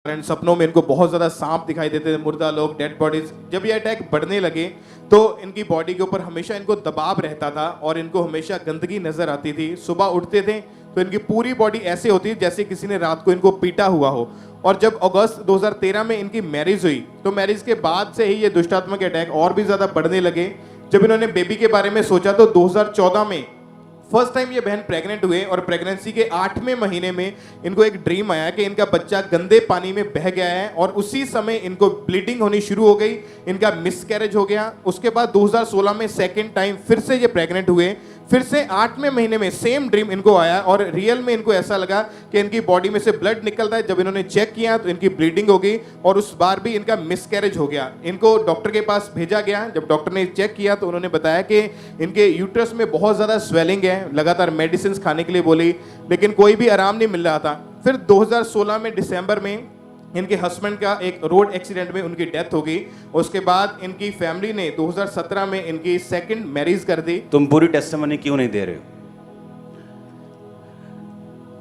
And सपनों में इनको बहुत ज़्यादा सांप दिखाई देते थे, मुर्दा लोग, डेड बॉडीज। जब ये अटैक बढ़ने लगे तो इनकी बॉडी के ऊपर हमेशा इनको दबाव रहता था और इनको हमेशा गंदगी नजर आती थी। सुबह उठते थे तो इनकी पूरी बॉडी ऐसे होती जैसे किसी ने रात को इनको पीटा हुआ हो। और जब अगस्त 2013 में इनकी मैरिज हुई तो मैरिज के बाद से ही ये दुष्टात्मा के अटैक और भी ज़्यादा बढ़ने लगे। जब इन्होंने बेबी के बारे में सोचा तो 2014 में फर्स्ट टाइम ये बहन प्रेग्नेंट हुए और प्रेगनेंसी के 8वें महीने में इनको एक ड्रीम आया कि इनका बच्चा गंदे पानी में बह गया है और उसी समय इनको ब्लीडिंग होनी शुरू हो गई, इनका मिसकैरेज हो गया। उसके बाद 2016 में सेकेंड टाइम फिर से ये प्रेग्नेंट हुए, फिर से 8वें महीने में सेम ड्रीम इनको आया और रियल में इनको ऐसा लगा कि इनकी बॉडी में से ब्लड निकल रहा है। जब इन्होंने चेक किया तो इनकी ब्लीडिंग हो गई और उस बार भी इनका मिसकैरेज हो गया। इनको डॉक्टर के पास भेजा गया। जब डॉक्टर ने चेक किया तो उन्होंने बताया कि इनके यूट्रस में बहुत ज़्यादा स्वेलिंग है, लगातार मेडिसिन खाने के लिए बोली लेकिन कोई भी आराम नहीं मिल रहा था। फिर 2016 में दिसंबर में इनके हस्बैंड का एक रोड एक्सीडेंट में उनकी डेथ हो गई। उसके बाद इनकी फैमिली ने 2017 में इनकी सेकंड मैरिज कर दी। तुम पूरी टेस्टिमनी क्यों नहीं दे रहे हो?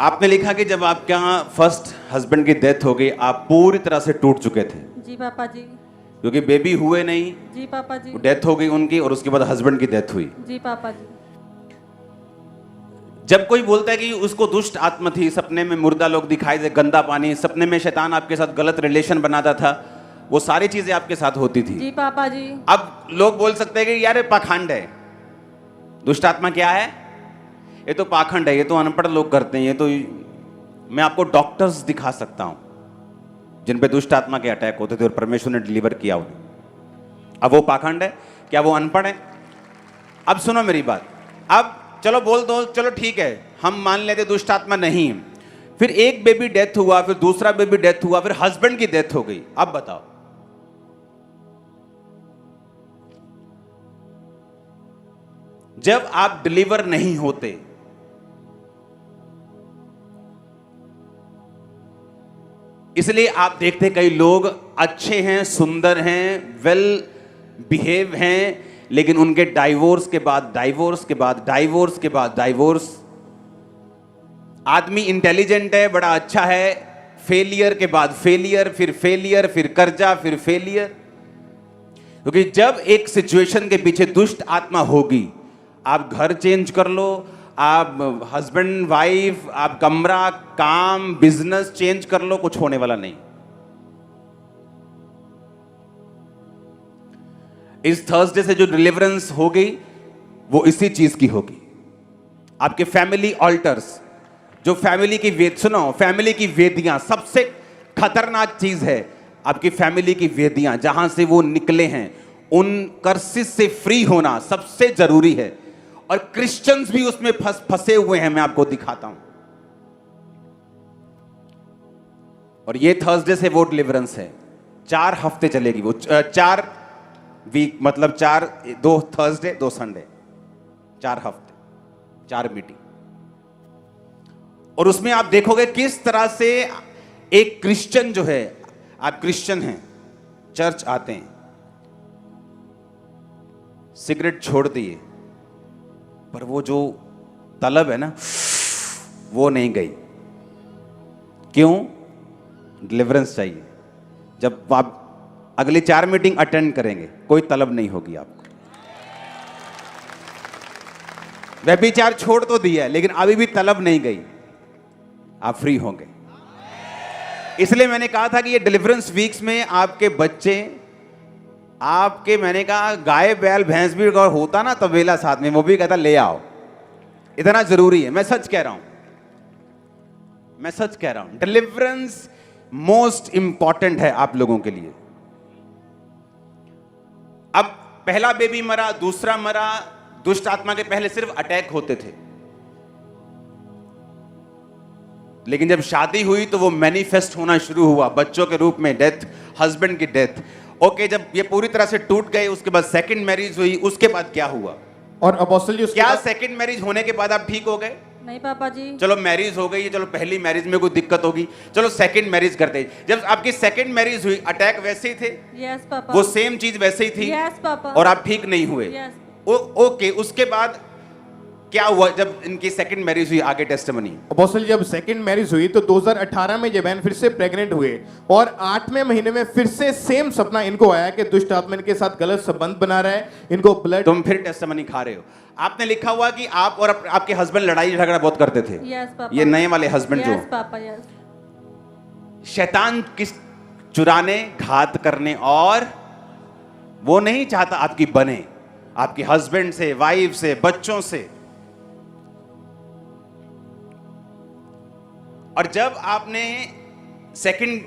आपने लिखा कि जब आपके यहाँ फर्स्ट हस्बैंड की डेथ हो गई आप पूरी तरह से टूट चुके थे। जी पापा जी। क्योंकि बेबी हुए नहीं। जी पापा जी। डेथ हो गई उनकी और उसके बाद हस्बैंड की डेथ हुई। जी पापा जी। जब कोई बोलता है कि उसको दुष्ट आत्मा थी, सपने में मुर्दा लोग दिखाई दे, गंदा पानी, सपने में शैतान आपके साथ गलत रिलेशन बनाता था, वो सारी चीजें आपके साथ होती थी। जी पापा जी। अब लोग बोल सकते हैं कि यार ये पाखंड है। दुष्ट आत्मा क्या है? ये तो पाखंड है, ये तो अनपढ़ लोग करते हैं। ये तो मैं आपको डॉक्टर्स दिखा सकता हूं जिन पे दुष्ट आत्मा के अटैक होते थे और परमेश्वर ने डिलीवर किया उन्हें। अब वो पाखंड है? क्या वो अनपढ़ है? अब सुनो मेरी बात। अब चलो बोल दो, चलो ठीक है, हम मान लेते दुष्ट आत्मा नहीं है। फिर एक बेबी डेथ हुआ, फिर दूसरा बेबी डेथ हुआ, फिर हस्बैंड की डेथ हो गई। अब बताओ, जब आप डिलीवर नहीं होते, इसलिए आप देखते कई लोग अच्छे हैं, सुंदर हैं, वेल बिहेव हैं, लेकिन उनके डाइवोर्स के बाद डाइवोर्स के बाद डाइवोर्स के बाद डाइवोर्स। आदमी इंटेलिजेंट है, बड़ा अच्छा है, फेलियर के बाद फेलियर, फिर कर्जा, फिर फेलियर। क्योंकि जब एक सिचुएशन के पीछे दुष्ट आत्मा होगी, आप घर चेंज कर लो, आप हस्बैंड वाइफ, आप कमरा, काम, बिजनेस चेंज कर लो, कुछ होने वाला नहीं। इस थर्सडे से जो डिलीवरेंस हो गई वो इसी चीज की होगी। आपके फैमिली ऑल्टर्स, जो फैमिली की वेद, सुनो, फैमिली की वेदियां सबसे खतरनाक चीज है। आपकी फैमिली की वेदियां जहां से वो निकले हैं, उन कर्सिस से फ्री होना सबसे जरूरी है। और क्रिश्चियंस भी उसमें फंसे हुए हैं, मैं आपको दिखाता हूं। और ये थर्सडे से वो डिलीवरेंस है। 4 हफ्ते चलेगी वो, 4 वीक, मतलब 2 थर्सडे 2 संडे, 4 हफ्ते, 4 मीटिंग। और उसमें आप देखोगे किस तरह से एक क्रिश्चियन जो है, आप क्रिश्चियन हैं, चर्च आते हैं, सिगरेट छोड़ दिए, पर वो जो तलब है ना, वो नहीं गई। क्यों? डिलीवरेंस चाहिए। जब आप अगली 4 मीटिंग अटेंड करेंगे, कोई तलब नहीं होगी आपको। व्यभिचार छोड़ तो दिया है, लेकिन अभी भी तलब नहीं गई, आप फ्री होंगे। इसलिए मैंने कहा था कि ये डिलीवरेंस वीक्स में आपके बच्चे, आपके, मैंने कहा गाय बैल भैंस भी अगर होता ना तबेला साथ में, वो भी कहता ले आओ। इतना जरूरी है, मैं सच कह रहा हूं, मैं सच कह रहा हूं। डिलीवरेंस मोस्ट इंपॉर्टेंट है आप लोगों के लिए। अब पहला बेबी मरा, दूसरा मरा, दुष्ट आत्मा के पहले सिर्फ अटैक होते थे, लेकिन जब शादी हुई तो वो मैनिफेस्ट होना शुरू हुआ बच्चों के रूप में। डेथ, हस्बैंड की डेथ। ओके, जब ये पूरी तरह से टूट गए, उसके बाद सेकंड मैरिज हुई, उसके बाद क्या हुआ? और अपोस्टल जी, क्या सेकंड मैरिज होने के बाद आप ठीक हो गए? नहीं पापा जी। चलो मैरिज हो गई, चलो पहली मैरिज में कोई दिक्कत होगी, चलो सेकंड मैरिज करते। जब आपकी सेकंड मैरिज हुई, अटैक वैसे ही थे? Yes papa. वो सेम चीज वैसे ही थी? Yes papa. और आप ठीक नहीं हुए? यस। ओके, उसके बाद क्या हुआ जब इनकी सेकंड मैरिज हुई? आगे टेस्टिमनी। अपोस्टल जब सेकंड मैरिज हुई तो 2018 में ये बहन फिर से प्रेग्नेंट हुए और 8वें महीने में फिर से सेम सपना इनको आया कि दुष्ट आत्मा इनके साथ गलत संबंध बना रहा है, इनको ब्लड। तुम फिर टेस्टिमनी खा रहे हो। आपने लिखा हुआ कि आप और आपके हस्बैंड लड़ाई झगड़ा बहुत करते थे। Yes papa. ये नए वाले हस्बैंड जो यस पापा, यस। शैतान किस चुराने, घात करने, और वो नहीं चाहता आपकी बने, आपके हस्बैंड से, वाइफ से, बच्चों से। और जब आपने सेकंड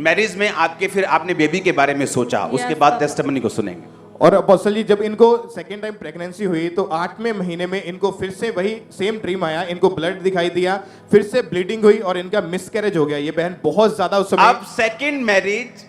मैरिज में फिर आपने बेबी के बारे में सोचा, उसके बाद पापा। टेस्टिमनी को सुनेंगे। और अपोस्टल जी जब इनको सेकेंड टाइम प्रेगनेंसी हुई तो 8वें महीने में इनको फिर से वही सेम ड्रीम आया, इनको ब्लड दिखाई दिया, फिर से ब्लीडिंग हुई और इनका मिसकैरेज हो गया। ये बहन बहुत ज्यादा उस समय। अब second marriage,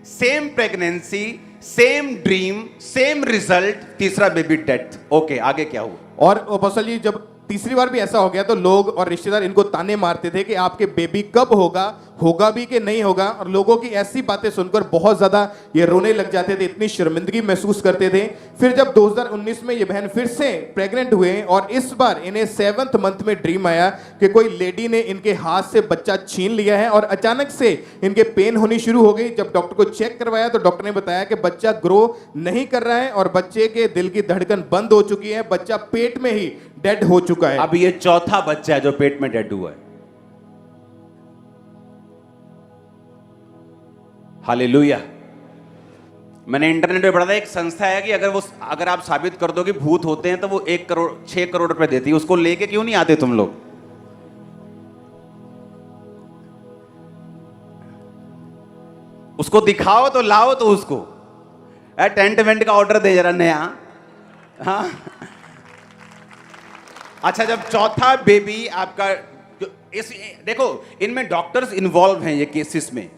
same pregnancy, same dream, same result, तीसरा बेबी डेथ। ओके, आगे क्या हुआ? और अपोस्टल जी जब तीसरी बार भी ऐसा हो गया तो लोग और रिश्तेदार इनको ताने मारते थे कि आपके बेबी कब होगा भी कि नहीं होगा। और लोगों की ऐसी बातें सुनकर बहुत ज्यादा ये रोने लग जाते थे, इतनी शर्मिंदगी महसूस करते थे। फिर जब 2019 में ये बहन फिर से प्रेग्नेंट हुए और इस बार इन्हें 7th मंथ में ड्रीम आया कि कोई लेडी ने इनके हाथ से बच्चा छीन लिया है और अचानक से इनके पेन होनी शुरू हो गई। जब डॉक्टर को चेक करवाया तो डॉक्टर ने बताया कि बच्चा ग्रो नहीं कर रहा है और बच्चे के दिल की धड़कन बंद हो चुकी है, बच्चा पेट में ही डेड हो चुका है। अब ये चौथा बच्चा है जो पेट में डेड हुआ है। हालेलुया। मैंने इंटरनेट पे पढ़ा था, एक संस्था है कि अगर आप साबित कर दो कि भूत होते हैं तो वो 6 करोड़ रुपए देती है। उसको लेके क्यों नहीं आते तुम लोग? उसको दिखाओ तो लाओ तो उसको। टेंट वेंट का ऑर्डर दे जरा नया। हाँ, अच्छा, जब चौथा बेबी आपका, देखो इनमें डॉक्टर्स इन्वॉल्व हैं ये केसेस में।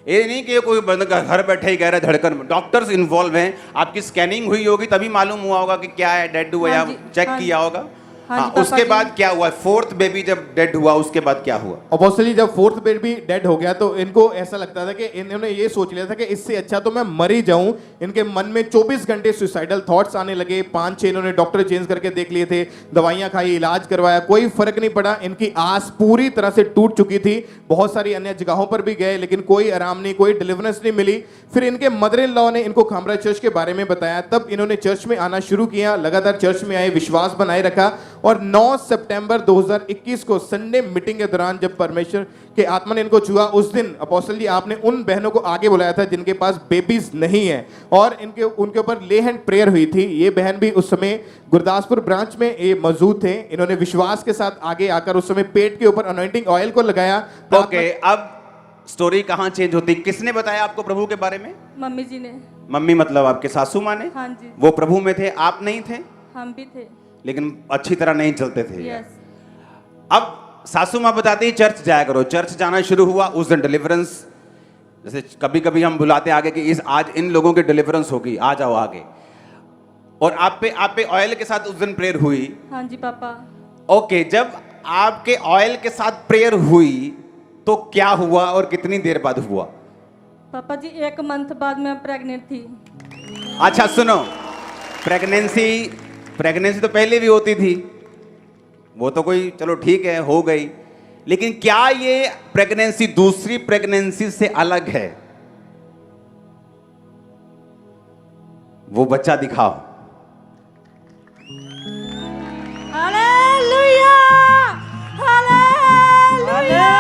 ये नहीं कि कोई बंदा घर बैठे ही कह रहा है धड़कन में। डॉक्टर्स इन्वॉल्व हैं। आपकी स्कैनिंग हुई होगी तभी मालूम हुआ होगा कि क्या है, डेड हुआ या चेक किया होगा। हाँ, उसके बाद क्या हुआ? 4th बेबी जब डेड हुआ उसके बाद क्या हुआ? अपोस्टली जब 4th बेबी डेड हो गया तो इनको ऐसा लगता था कि इन्होंने ये सोच लिया था कि इससे अच्छा तो मैं मर ही जाऊं। इनके मन में 24 घंटे सुसाइडल थॉट्स आने लगे। 5-6 इन्होंने डॉक्टर चेंज करके देख लिए थे, दवाइयां खाई, इलाज करवाया, कोई फर्क नहीं पड़ा। इनकी आस पूरी तरह से टूट चुकी थी। बहुत सारी अन्य जगहों पर भी गए लेकिन कोई आराम नहीं, कोई डिलीवरेंस नहीं मिली। फिर इनके मदर इन लॉ ने इनको खामरा चर्च के बारे में बताया, तब इन्होंने चर्च में आना शुरू किया। लगातार चर्च में आए, विश्वास बनाए रखा और 9 सितंबर 2021 को संडे मीटिंग के दौरान जब परमेश्वर के आत्मा ने इनको छुआ, उस दिन अपोस्टल जी आपने उन बहनों को आगे बुलाया था जिनके पास बेबीज नहीं है और उनके ऊपर ले हैंड प्रेयर हुई थी। ये बहन भी उस समय गुरदासपुर ब्रांच में ये मौजूद थे। इन्होंने विश्वास के साथ आगे आकर उस समय पेट के ऊपर अनॉइंटिंग ऑयल को लगाया। ओके, अब स्टोरी कहां चेंज होती? किसने बताया आपको प्रभु के बारे में? मम्मी जी ने। मम्मी मतलब आपके सासू माँ ने? हाँ जी। वो प्रभु में थे, आप नहीं थे? हम भी थे, लेकिन अच्छी तरह नहीं चलते थे। यस। अब सासू माँ बताती चर्च जाया करो। चर्च जाना शुरू हुआ, उस दिन डिलीवरेंस, जैसे कभी कभी हम बुलाते आगे कि आज इन लोगों की डिलीवरेंस होगी, आ जाओ आगे। और आप पे ऑयल के साथ उस दिन प्रेयर हुई? हाँ जी पापा। ओके, जब आपके ऑयल के साथ प्रेयर हुई तो क्या हुआ और कितनी देर बाद हुआ? पापा जी 1 मंथ बाद मैं प्रेग्नेंट थी। अच्छा सुनो, प्रेगनेंसी तो पहले भी होती थी, वो तो कोई चलो ठीक है हो गई, लेकिन क्या ये प्रेगनेंसी दूसरी प्रेगनेंसी से अलग है? वो बच्चा दिखाओ। हालेलुया, हालेलुया,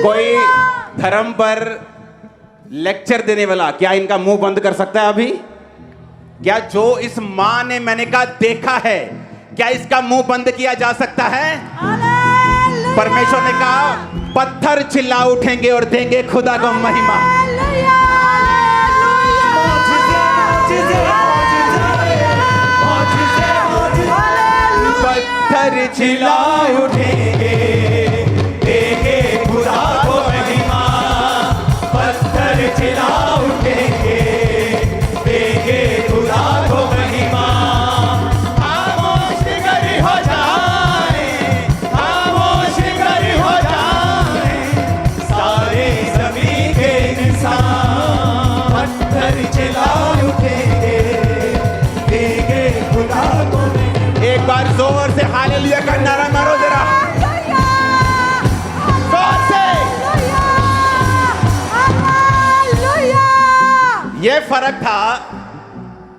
कोई धर्म पर लेक्चर देने वाला क्या इनका मुंह बंद कर सकता है अभी? क्या जो इस मां ने, मैंने कहा देखा है, क्या इसका मुंह बंद किया जा सकता है? परमेश्वर ने कहा पत्थर चिल्ला उठेंगे और देंगे खुदा को महिमा। पत्थर चिल्ला उठेंगे, देंगे खुदा को महिमा। पत्थर चिल्ला उठेंगे, देंगे खुदा को महिमा। खामोश कर हो जाए, खामोश कर हो यह फर्क था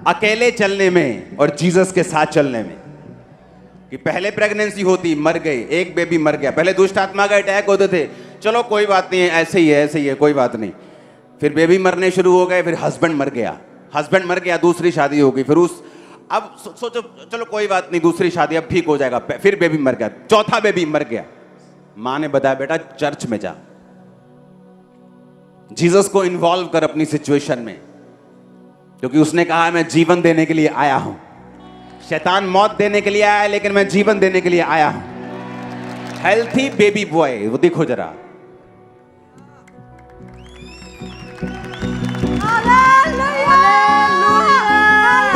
अकेले चलने में और जीसस के साथ चलने में। कि पहले प्रेगनेंसी होती, मर गई, एक बेबी मर गया। पहले दुष्ट आत्मा का अटैक होते थे, चलो कोई बात नहीं है, ऐसे ही है, कोई बात नहीं। फिर बेबी मरने शुरू हो गए, फिर हस्बैंड मर गया, दूसरी शादी हो गई, फिर अब सोचो चलो कोई बात नहीं, दूसरी शादी अब ठीक हो जाएगा, फिर बेबी मर गया, चौथा बेबी मर गया। मां ने बताया बेटा चर्च में जा, जीसस को इन्वॉल्व कर अपनी सिचुएशन में, क्योंकि उसने कहा मैं जीवन देने के लिए आया हूं। शैतान मौत देने के लिए आया है, लेकिन मैं जीवन देने के लिए आया हूं। हेल्थी बेबी बॉय, वो देखो जरा।